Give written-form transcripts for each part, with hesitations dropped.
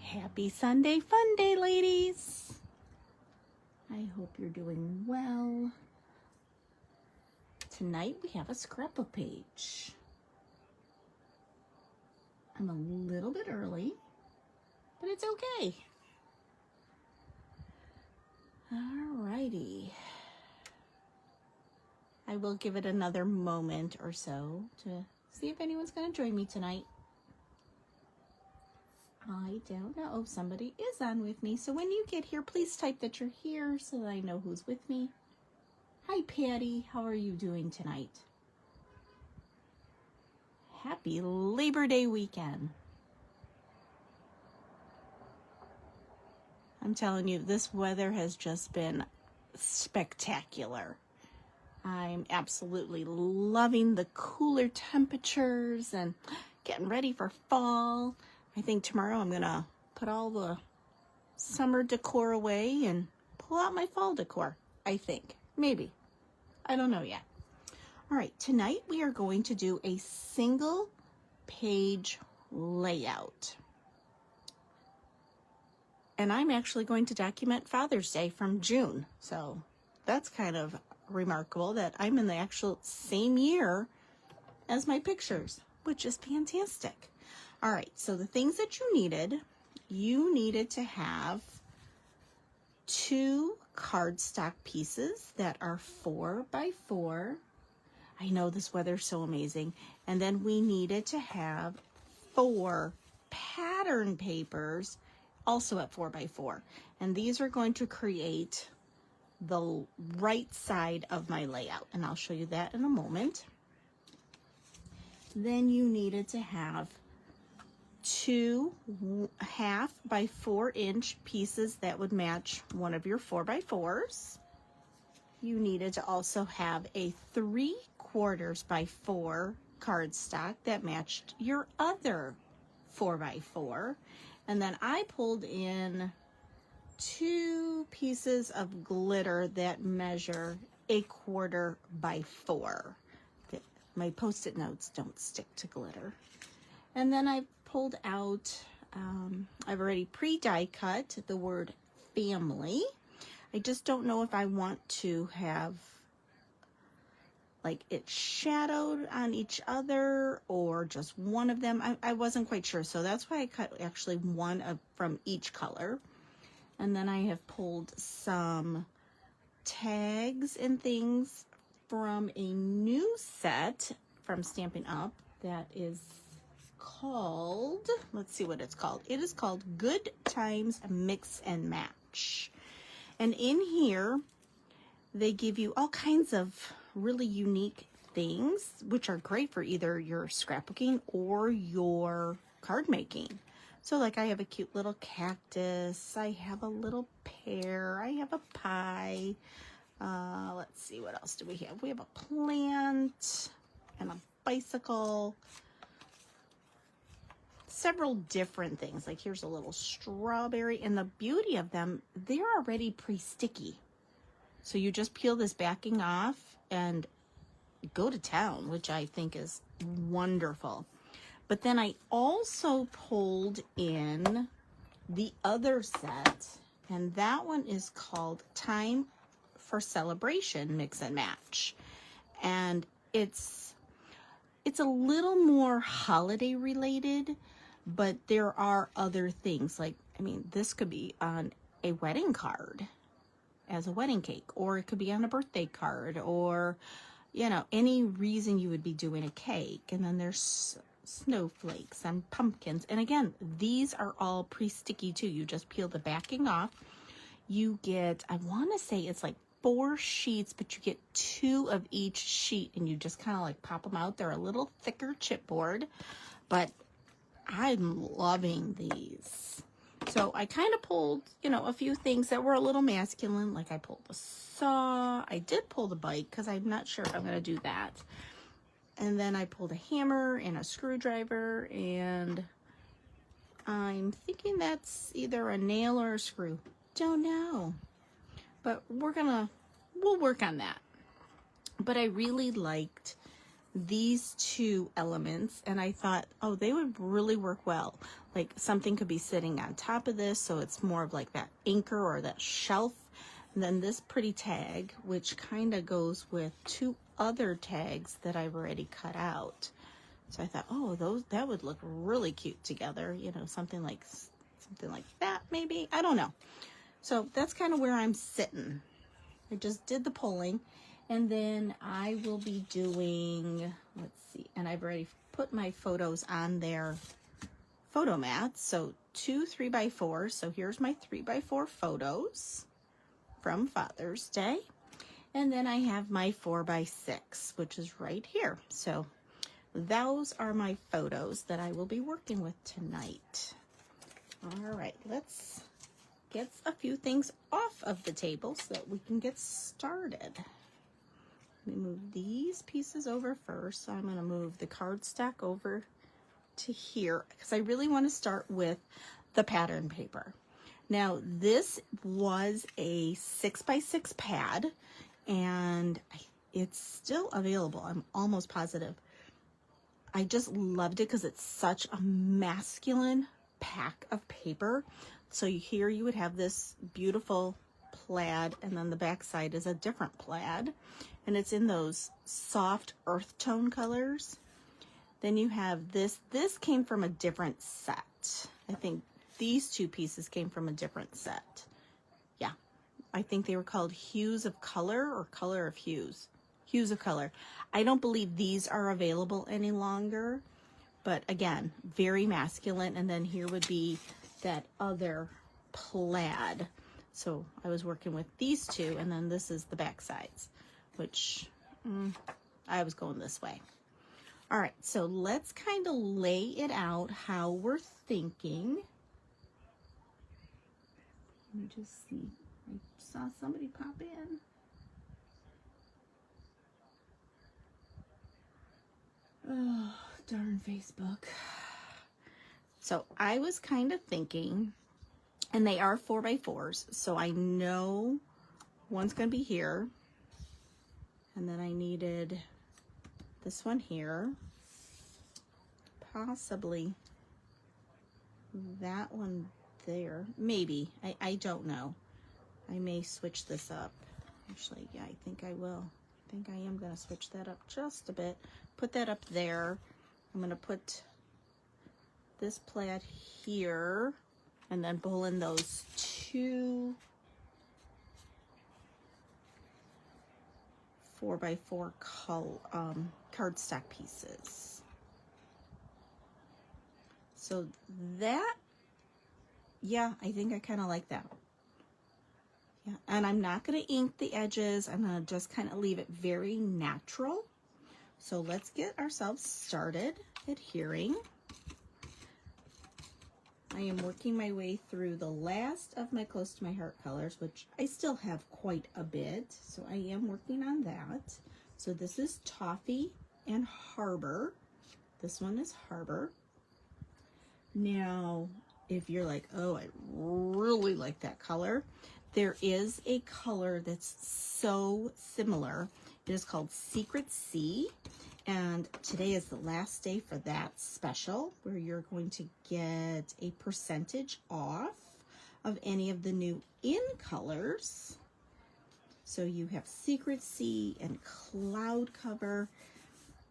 Happy Sunday fun day, ladies. I hope you're doing well. Tonight we have a scrapbook page. I'm a little bit early, but it's okay. Alrighty. I will give it another moment or so to see if anyone's going to join me tonight. I don't know. Oh, somebody is on with me. So when you get here, please type that you're here so that I know who's with me. Hi, Patty. How are you doing tonight? Happy Labor Day weekend. I'm telling you, this weather has just been spectacular. I'm absolutely loving the cooler temperatures and getting ready for fall. I think tomorrow I'm going to put all the summer decor away and pull out my fall decor. I think. Maybe. I don't know yet. All right. Tonight we are going to do a single page layout. And I'm actually going to document Father's Day from June. So that's kind of remarkable that I'm in the actual same year as my pictures, which is fantastic. All right, so the things that you needed to have 2 cardstock pieces that are 4 by 4. I know this weather's so amazing. And then we needed to have 4 pattern papers, also at 4 by 4. And these are going to create the right side of my layout. And I'll show you that in a moment. Then you needed to have 2 1/2 by 4 inch pieces that would match one of your 4 by 4s. You needed to also have a 3/4 by 4 cardstock that matched your other 4 by 4. And then I pulled in 2 pieces of glitter that measure 1/4 by 4. My Post-it notes don't stick to glitter. And then I pulled out, I've already pre-die cut the word family. I just don't know if I want to have like it shadowed on each other or just one of them. I wasn't quite sure. So that's why I cut actually one from each color. And then I have pulled some tags and things from a new set from Stampin' Up that is called, let's see what it's called. It is called Good Times Mix and Match. And in here, they give you all kinds of really unique things, which are great for either your scrapbooking or your card making. So like I have a cute little cactus, I have a little pear, I have a pie. Let's see, what else do we have? We have a plant and a bicycle. Several different things. Like here's a little strawberry, and the beauty of them, they're already pre-sticky. So you just peel this backing off and go to town, which I think is wonderful. But then I also pulled in the other set, and that one is called Time for Celebration Mix and Match. And it's a little more holiday related, but there are other things. Like, I mean, this could be on a wedding card as a wedding cake, or it could be on a birthday card, or, you know, any reason you would be doing a cake. And then there's snowflakes and pumpkins. And again, these are all pre-sticky too. You just peel the backing off. You get, I want to say it's like 4 sheets, but you get 2 of each sheet, and you just kind of like pop them out. They're a little thicker chipboard, but I'm loving these. So I kind of pulled, you know, a few things that were a little masculine. Like I pulled the saw. I did pull the bike because I'm not sure if I'm going to do that. And then I pulled a hammer and a screwdriver, and I'm thinking that's either a nail or a screw. Don't know. But we'll work on that. But I really liked these two elements, and I thought, oh, they would really work well. Like something could be sitting on top of this, so it's more of like that anchor or that shelf. And then this pretty tag, which kind of goes with two other tags that I've already cut out. So I thought, oh, that would look really cute together. You know, something like that, maybe. I don't know. So that's kind of where I'm sitting. I just did the polling, and then I will be doing, let's see, and I've already put my photos on their photo mats. So 2 3x4. So here's my 3x4 photos from Father's Day. And then I have my 4x6, which is right here. So those are my photos that I will be working with tonight. All right, let's get a few things off of the table so that we can get started. Let me move these pieces over first. So I'm going to move the cardstock over to here because I really want to start with the pattern paper. Now, this was a 6x6 pad, and it's still available. I'm almost positive. I just loved it because it's such a masculine pack of paper. So here you would have this beautiful plaid, and then the back side is a different plaid, and it's in those soft earth tone colors. Then you have this came from a different set. I think these two pieces came from a different set. Yeah, I think they were called Hues of Color or Color of Hues. Hues of Color. I don't believe these are available any longer, but again, very masculine. And then here would be that other plaid. So I was working with these two, and then this is the back sides, which I was going this way. All right, so let's kind of lay it out how we're thinking. Let me just see. I saw somebody pop in. Oh, darn Facebook. So I was kind of thinking, and they are 4x4s, so I know one's going to be here. And then I needed this one here. Possibly that one there. Maybe. I don't know. I may switch this up. Actually, yeah, I think I will. I think I am going to switch that up just a bit. Put that up there. I'm going to put this plaid here, and then pull in those two 4x4 cardstock pieces. So that, yeah, I think I kind of like that. Yeah, and I'm not going to ink the edges. I'm going to just kind of leave it very natural. So let's get ourselves started adhering. I am working my way through the last of my Close to My Heart colors, which I still have quite a bit. So I am working on that. So this is Toffee and Harbor. This one is Harbor. Now, if you're like, oh, I really like that color, there is a color that's so similar. It is called Secret Sea. And today is the last day for that special, where you're going to get a percentage off of any of the new in colors. So you have Secret Sea and Cloud Cover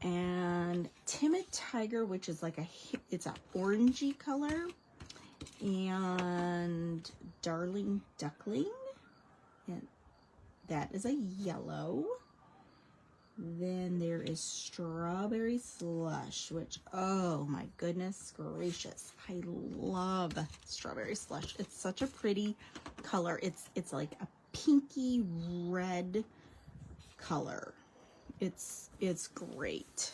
and Timid Tiger, which is like it's an orangey color, and Darling Duckling, and that is a yellow. Then there is Strawberry Slush, which, oh my goodness gracious, I love Strawberry Slush. It's such a pretty color. It's like a pinky red color. It's great.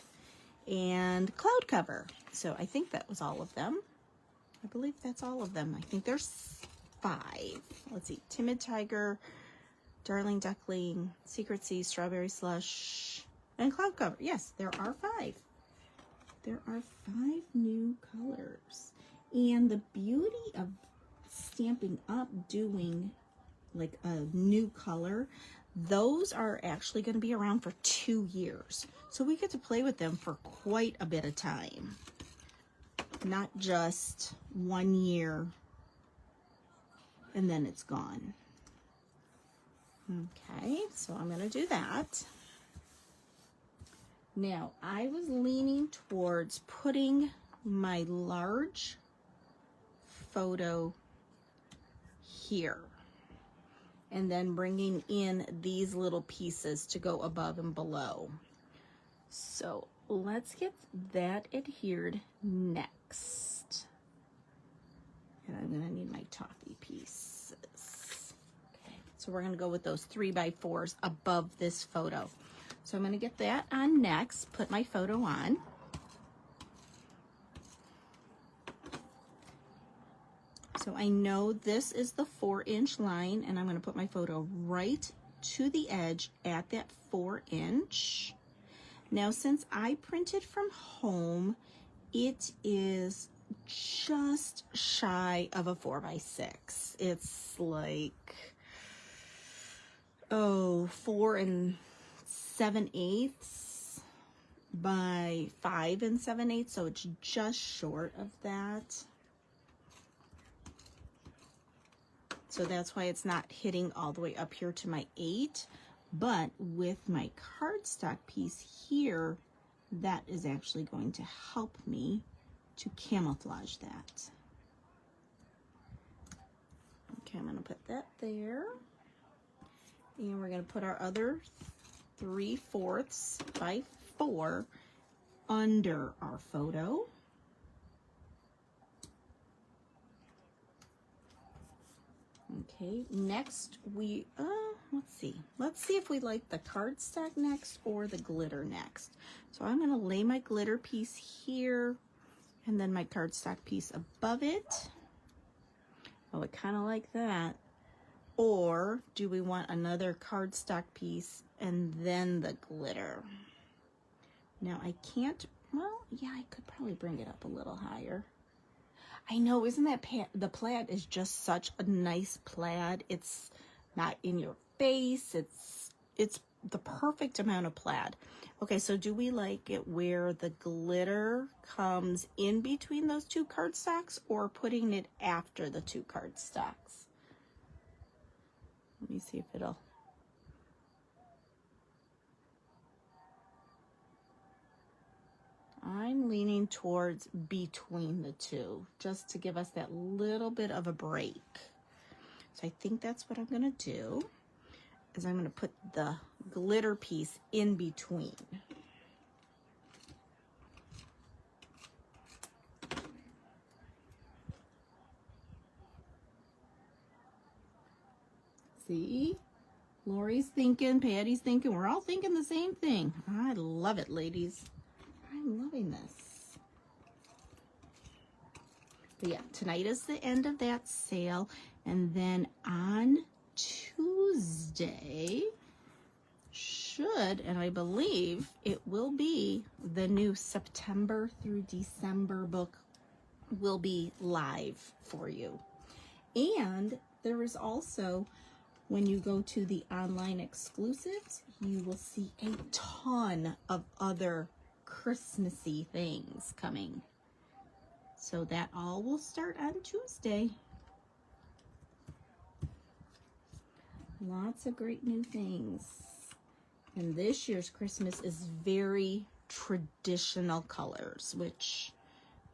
And Cloud Cover. So I think that was all of them. I believe that's all of them. I think there's 5. Let's see. Timid Tiger, Darling Duckling, Secret Sea, Strawberry Slush, and Cloud Cover. Yes, there are 5. There are 5 new colors. And the beauty of Stampin' Up doing like a new color, those are actually going to be around for 2 years. So we get to play with them for quite a bit of time. Not just 1 year and then it's gone. Okay, so I'm going to do that. Now, I was leaning towards putting my large photo here and then bringing in these little pieces to go above and below. So let's get that adhered next. And I'm going to need my toffee pieces. Okay, so we're going to go with those 3x4s above this photo. So I'm going to get that on next, put my photo on. So I know this is the 4-inch line, and I'm going to put my photo right to the edge at that 4-inch. Now, since I printed from home, it is just shy of a 4x6. It's like, 4 7/8 by 5 7/8, so it's just short of that. So that's why it's not hitting all the way up here to my 8. But with my cardstock piece here, that is actually going to help me to camouflage that. Okay, I'm going to put that there. And we're going to put our other 3/4 by 4 under our photo. Okay, next we, let's see if we like the cardstock next or the glitter next. So I'm going to lay my glitter piece here and then my cardstock piece above it. Oh, I kind of like that. Or do we want another cardstock piece and then the glitter? Now I can't, well, yeah, I could probably bring it up a little higher. I know, isn't that the plaid is just such a nice plaid. It's not in your face. It's the perfect amount of plaid. Okay, so do we like it where the glitter comes in between those two cardstocks or putting it after the two cardstocks? Let me see if it'll. I'm leaning towards between the two, just to give us that little bit of a break. So I think that's what I'm going to do, is I'm going to put the glitter piece in between. See? Lori's thinking, Patty's thinking, we're all thinking the same thing. I love it, ladies. I'm loving this. But yeah, tonight is the end of that sale. And then on Tuesday, and I believe it will be, the new September through December book will be live for you. And there is also, when you go to the online exclusives, you will see a ton of other Christmassy things coming. So that all will start on Tuesday. Lots of great new things. And this year's Christmas is very traditional colors, which,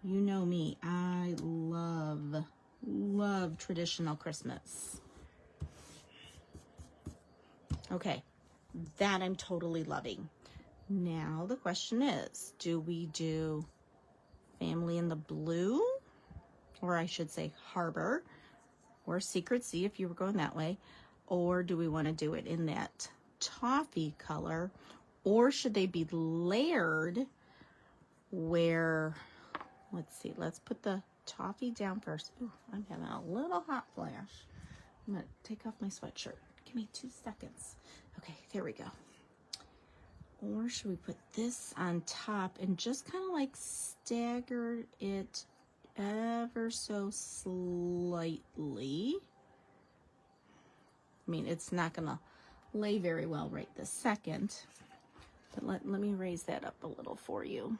you know me, I love traditional Christmas. Okay, that I'm totally loving. Now the question is, do we do Family in the Blue, or I should say Harbor, or Secret Sea if you were going that way, or do we want to do it in that toffee color, or should they be layered where, let's see, let's put the toffee down first. Ooh, I'm having a little hot flash. I'm going to take off my sweatshirt. Give me 2 seconds. Okay, there we go. Or should we put this on top and just kind of like stagger it ever so slightly? I mean, it's not gonna lay very well right this second. But let me raise that up a little for you.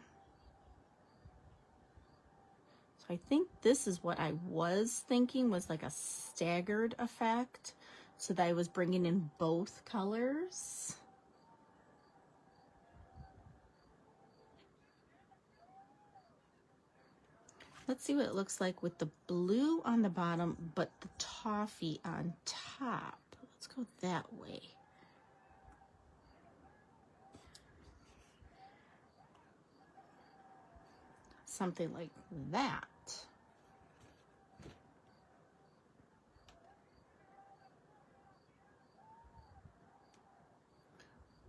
So I think this is what I was thinking was like a staggered effect, so that I was bringing in both colors. Let's see what it looks like with the blue on the bottom, but the toffee on top. Let's go that way. Something like that.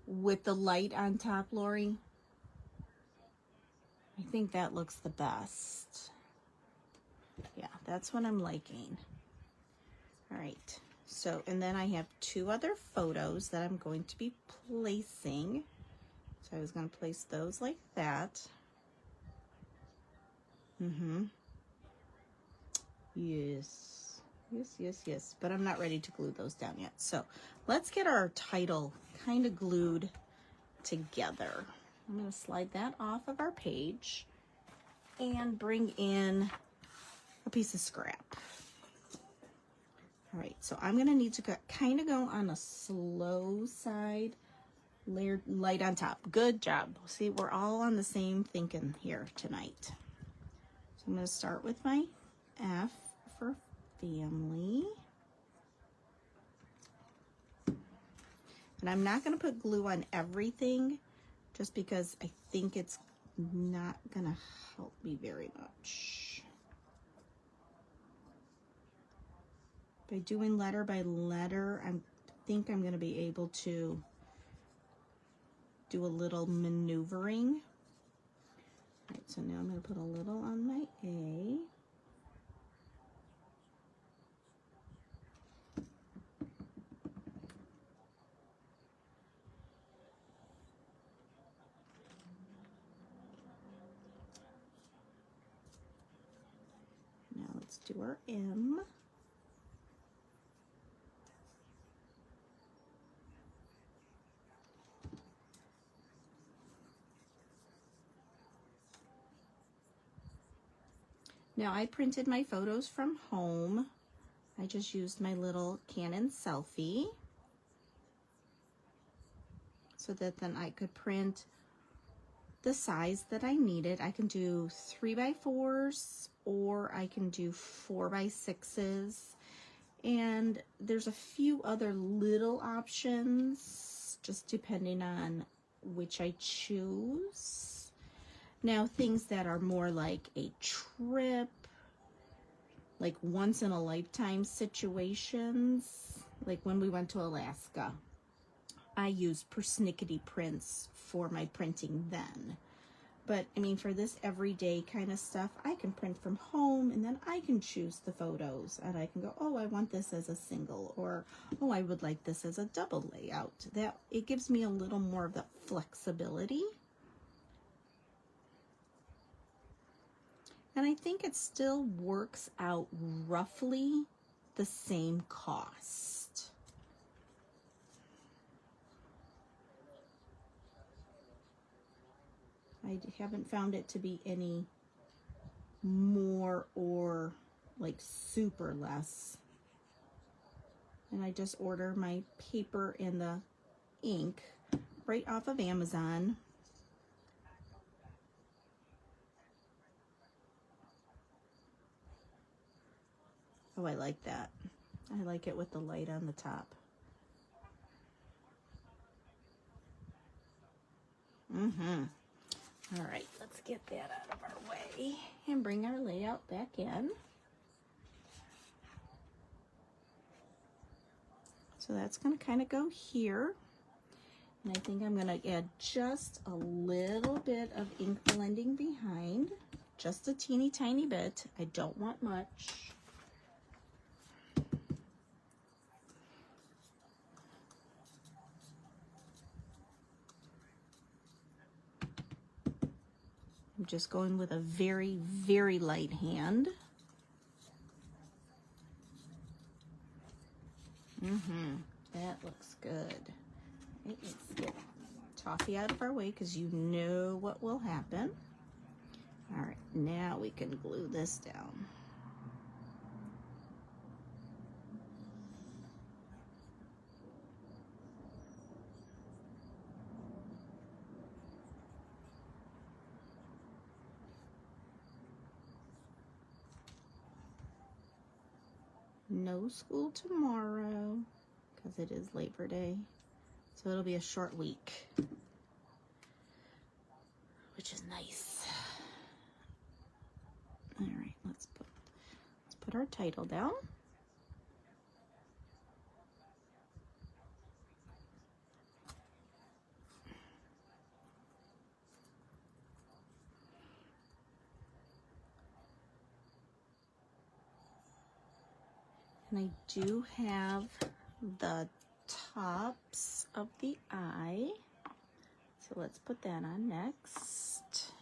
With the light on top, Lori. I think that looks the best. Yeah, that's what I'm liking. All right, so, and then I have two other photos that I'm going to be placing. So I was going to place those like that. Yes, yes, yes, yes. But I'm not ready to glue those down yet. So let's get our title kind of glued together. I'm going to slide that off of our page and bring in a piece of scrap. All right, so I'm going to need to kind of go on a slow side, layered light on top. Good job. See, we're all on the same thinking here tonight. So I'm going to start with my F for family. And I'm not going to put glue on everything just because I think it's not going to help me very much. By doing letter by letter, I think I'm going to be able to do a little maneuvering. All right, so now I'm going to put a little on my A. Now let's do our M. Now I printed my photos from home. I just used my little Canon selfie so that then I could print the size that I needed. I can do 3x4s or I can do 4x6s. And there's a few other little options just depending on which I choose. Now, things that are more like a trip, like once in a lifetime situations, like when we went to Alaska, I used persnickety prints for my printing then. But I mean, for this everyday kind of stuff, I can print from home and then I can choose the photos and I can go, oh, I want this as a single, or oh, I would like this as a double layout. That it gives me a little more of the flexibility. And I think it still works out roughly the same cost. I haven't found it to be any more or like super less. And I just order my paper and the ink right off of Amazon. Oh, I like that. I like it with the light on the top. All right, let's get that out of our way and bring our layout back in. So that's going to kind of go here. And I think I'm going to add just a little bit of ink blending behind, just a teeny tiny bit. I don't want much. I'm just going with a very, very light hand. That looks good. Right, let's get toffee out of our way because you know what will happen. All right, now we can glue this down. No school tomorrow because it is Labor Day, so it'll be a short week, which is nice. All right, let's put our title down. And I do have the tops of the eye, so let's put that on next.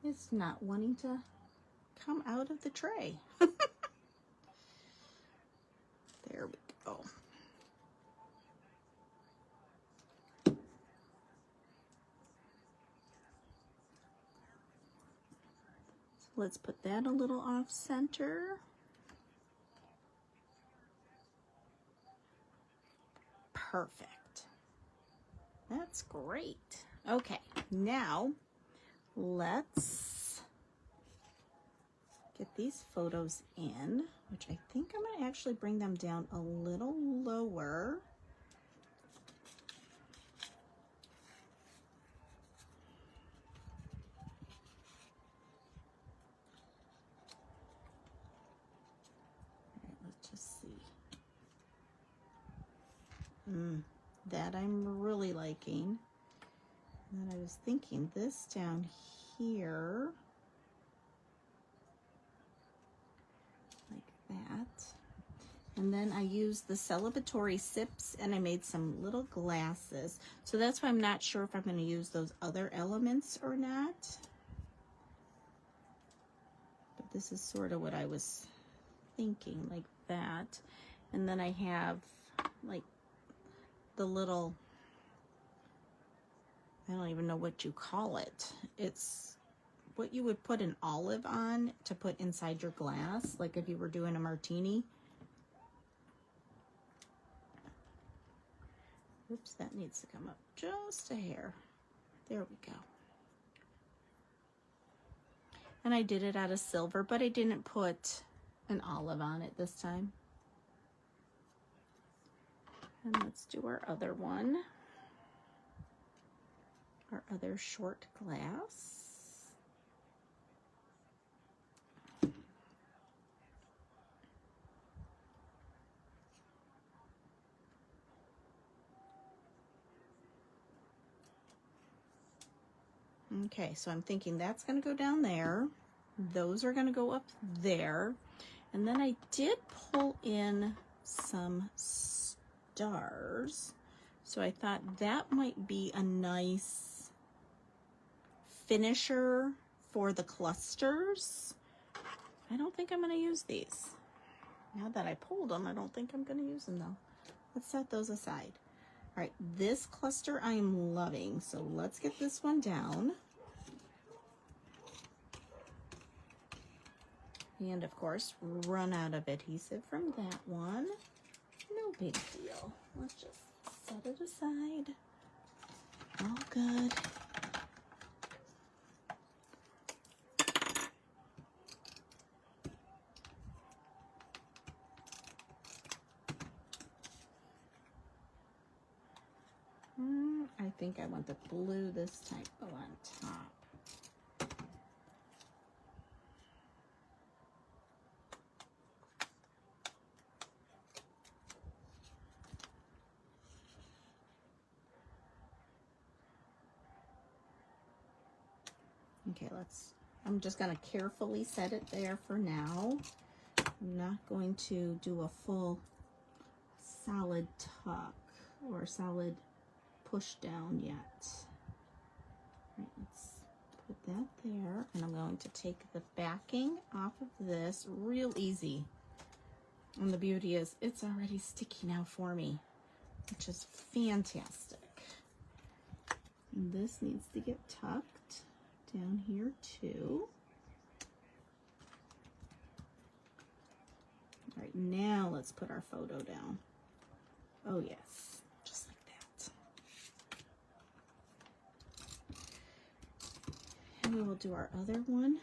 It's not wanting to come out of the tray. There we go. So let's put that a little off center. Perfect. That's great. Okay, now let's get these photos in, which I think I'm going to actually bring them down a little lower. All right, let's just see. That I'm really liking. And then I was thinking this down here, like that. And then I used the celebratory sips and I made some little glasses. So that's why I'm not sure if I'm going to use those other elements or not. But this is sort of what I was thinking, like that. And then I have like the little, I don't even know what you call it. It's what you would put an olive on to put inside your glass, like if you were doing a martini. Oops, that needs to come up just a hair. There we go. And I did it out of silver, but I didn't put an olive on it this time. And let's do our other one. Our other short glass. Okay, so I'm thinking that's going to go down there. Those are going to go up there. And then I did pull in some stars. So I thought that might be a nice finisher for the clusters. I don't think I'm going to use these. Now that I pulled them, I don't think I'm going to use them though. Let's set those aside. All right, this cluster I'm loving. So let's get this one down. And of course, run out of adhesive from that one. No big deal. Let's just set it aside. All good. I think I want the blue this time. Oh, on top. Okay, let's I'm just going to carefully set it there for now. I'm not going to do a full solid tuck or solid push down yet. All right, let's put that there, and I'm going to take the backing off of this real easy. And the beauty is it's already sticky now for me, which is fantastic. And this needs to get tucked down here too. All right, now let's put our photo down. Oh yes, just like that. And we will do our other one.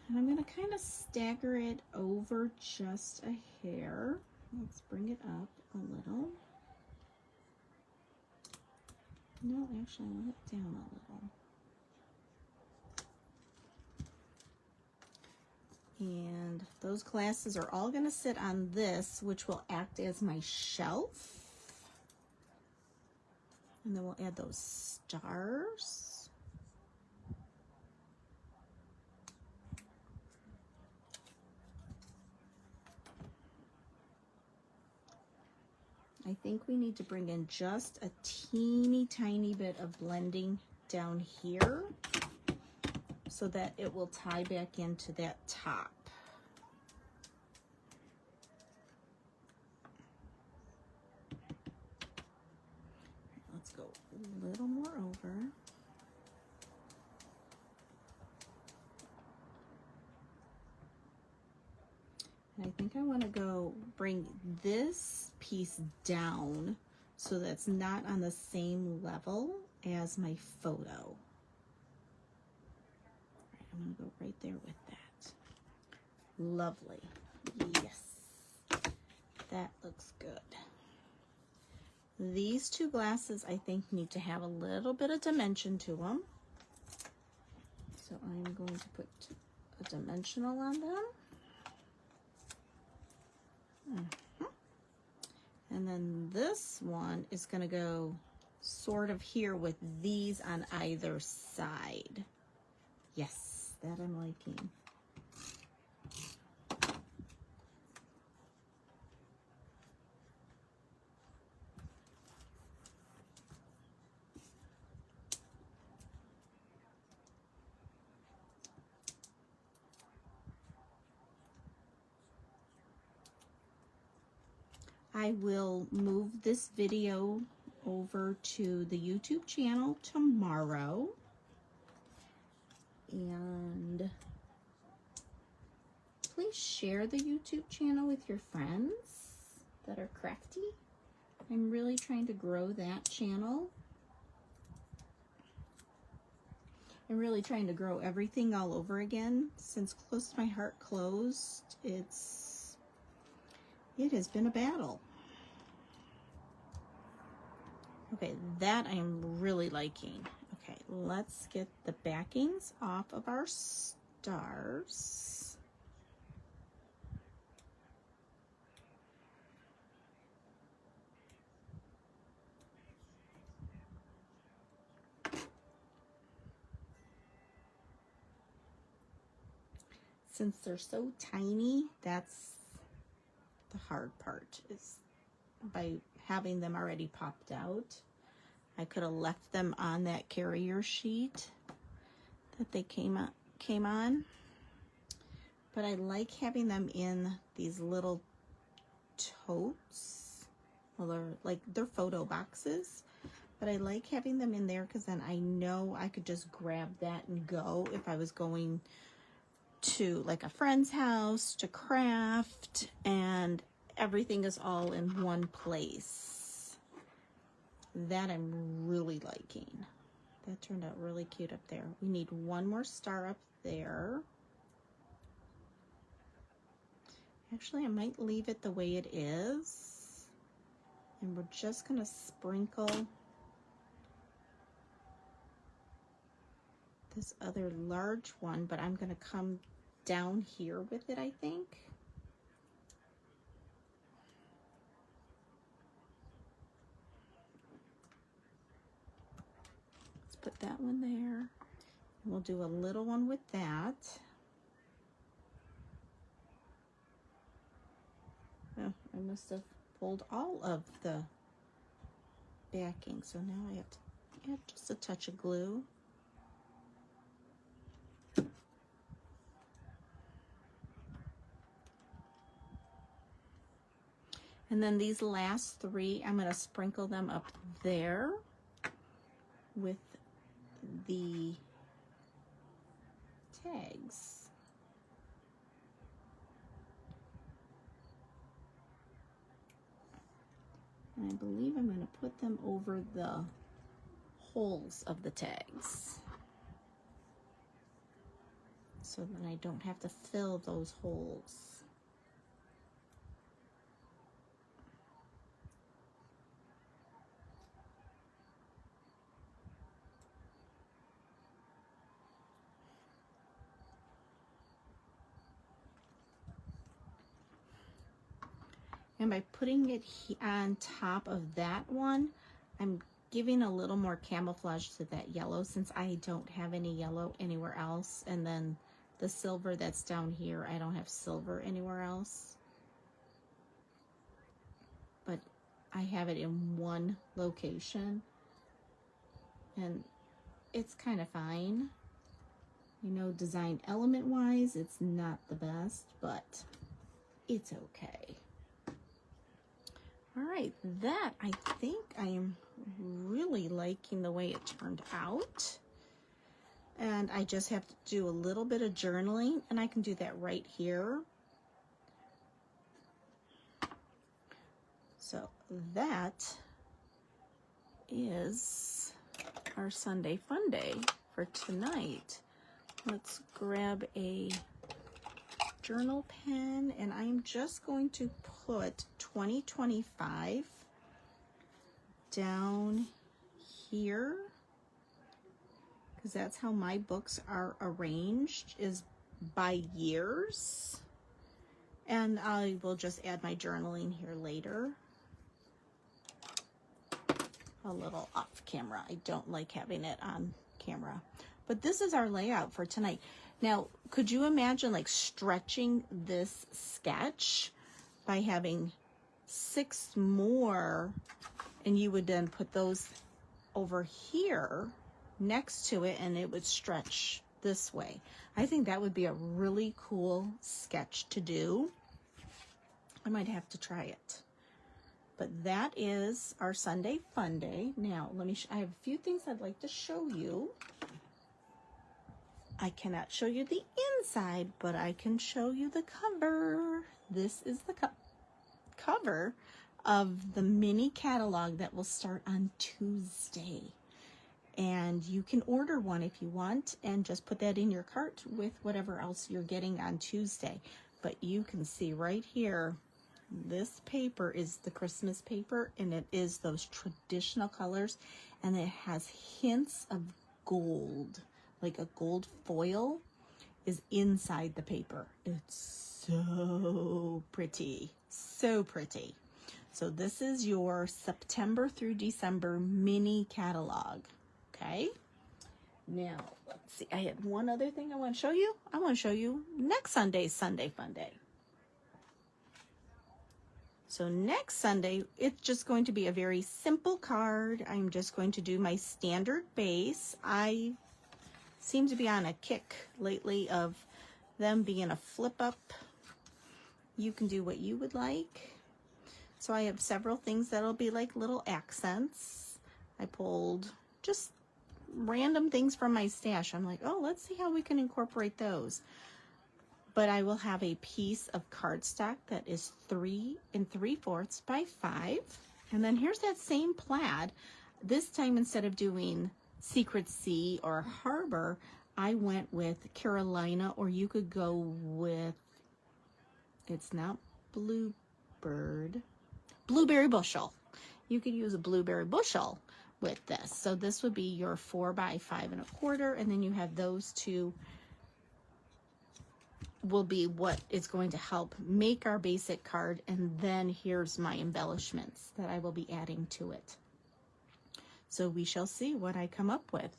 And I'm going to kind of stagger it over just a hair. Let's bring it up a little. No, actually, I want it down a little. And those glasses are all going to sit on this, which will act as my shelf. And then we'll add those stars. I think we need to bring in just a teeny tiny bit of blending down here so that it will tie back into that top. Let's go a little more over. And I think I want to go bring this piece down so that's not on the same level as my photo. All right, I'm going to go right there with that. Lovely. Yes, that looks good. These two glasses, I think, need to have a little bit of dimension to them. So I'm going to put a dimensional on them. And then this one is going to go sort of here with these on either side. Yes, that I'm liking. I will move this video over to the YouTube channel tomorrow. And please share the YouTube channel with your friends that are crafty. I'm really trying to grow that channel. I'm really trying to grow everything all over again. Since Close to My Heart closed, it has been a battle. Okay, that I'm really liking. Okay, let's get the backings off of our stars. Since they're so tiny, that's the hard part, is by having them already popped out. I could have left them on that carrier sheet that they came on, but I like having them in these little totes. Well, they're photo boxes, but I like having them in there because then I know I could just grab that and go if I was going to like a friend's house to craft, and everything is all in one place. That I'm really liking. That turned out really cute up there. We need one more star up there. Actually, I might leave it the way it is. And we're just going to sprinkle this other large one, but I'm going to come down here with it, I think. Let's put that one there. And we'll do a little one with that. I must have pulled all of the backing. So now I have to add just a touch of glue. And then these last three, I'm going to sprinkle them up there with the tags. And I believe I'm going to put them over the holes of the tags, so that I don't have to fill those holes. And by putting it on top of that one, I'm giving a little more camouflage to that yellow, since I don't have any yellow anywhere else. And then the silver that's down here, I don't have silver anywhere else. But I have it in one location. And it's kind of fine. You know, design element wise, it's not the best, but it's okay. All right, that, I think I am really liking the way it turned out. And I just have to do a little bit of journaling, and I can do that right here. So that is our Sunday Fun Day for tonight. Let's grab a journal pen, and I'm just going to put 2025 down here, because that's how my books are arranged, is by years. And I will just add my journaling here later, a little off camera. I don't like having it on camera. But this is our layout for tonight. Now, could you imagine like stretching this sketch by having 6 more, and you would then put those over here next to it, and it would stretch this way. I think that would be a really cool sketch to do. I might have to try it. But that is our Sunday Fun Day. Now, I have a few things I'd like to show you. I cannot show you the inside, but I can show you the cover. This is the cover of the mini catalog that will start on Tuesday. And you can order one if you want, and just put that in your cart with whatever else you're getting on Tuesday. But you can see right here, this paper is the Christmas paper, and it is those traditional colors, and it has hints of gold. Like a gold foil is inside the paper. It's so pretty, so pretty. So this is your September through December mini catalog, okay? Now, let's see, I had one other thing I want to show you. I want to show you next Sunday's Sunday Fun Day. So next Sunday, it's just going to be a very simple card. I'm just going to do my standard base. I seem to be on a kick lately of them being a flip up. You can do what you would like. So I have several things that'll be like little accents. I pulled just random things from my stash. I'm like, oh, let's see how we can incorporate those. But I will have a piece of cardstock that is 3 3/4 by 5. And then here's that same plaid. This time, instead of doing Secret Sea or Harbor, I went with Carolina, or you could go with, it's not Bluebird, Blueberry Bushel. You could use a Blueberry Bushel with this. So this would be your 4 by 5 1/4, and then you have those two will be what is going to help make our basic card. And then here's my embellishments that I will be adding to it. So we shall see what I come up with.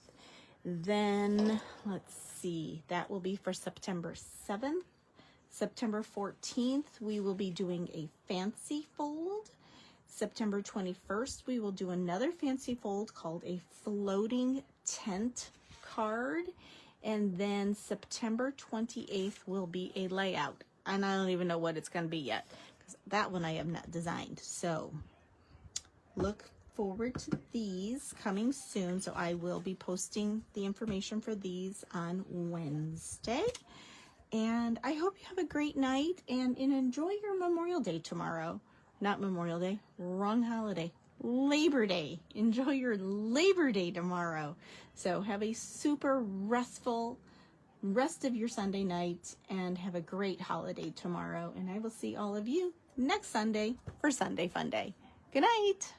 Then let's see, that will be for September 7th. September 14th, we will be doing a fancy fold. September 21st, we will do another fancy fold called a floating tent card. And then September 28th will be a layout. And I don't even know what it's going to be yet, because that one I have not designed. So look forward to these coming soon. So I will be posting the information for these on Wednesday. And I hope you have a great night and enjoy your Memorial Day tomorrow. Not Memorial Day, wrong holiday. Labor Day. Enjoy your Labor Day tomorrow. So have a super restful rest of your Sunday night and have a great holiday tomorrow. And I will see all of you next Sunday for Sunday Fun Day. Good night.